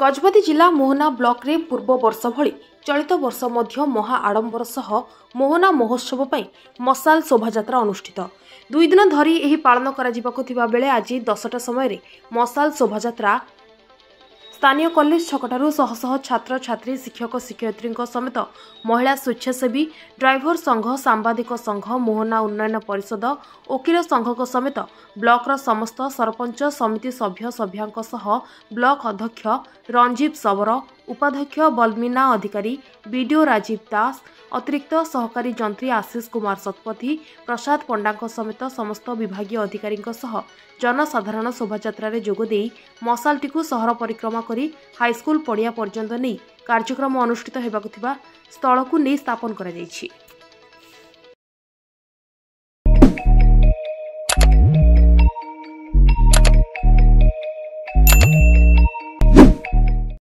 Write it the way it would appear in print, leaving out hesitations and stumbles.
गजपति जिला मोहना ब्लॉक रे पूर्व वर्ष भली चलित वर्ष मध्य महा आडंबर सह मोहना महोत्सव पई मसाल शोभायात्रा अनुष्ठित 2 दिन धरी एही पालन करा जिबाको थिबा बेले आज 10टा समय रे मसाल शोभायात्रा स्थानीय कॉलेज छकटारू शह शह छात्र छात्री शिक्षक शिक्षयित्री समेत महिला स्वेच्छासेवी ड्राइवर संघ सांबादिक संघ मोहना उन्नयन परिषद वकील संघ समेत ब्लॉकर समस्त सरपंच समिति सभ्य सभ्यांक सह ब्लॉक अध्यक्ष रंजीव सबर उपाध्यक्ष बलमीना अधिकारी बीडीओ राजीव दास अतिरिक्त सहकारी जंत्री आशीष कुमार शतपथी प्रसाद पंडा समेत समस्त विभागीय अधिकारी जनसाधारण शोभायात्रा जोगदे मसालटी सहर परिक्रमा करी हाईस्कूल पड़िया पर्यंत नहीं कार्यक्रम अनुष्ठित होगा स्थल को नहीं स्थापन करा जायछि।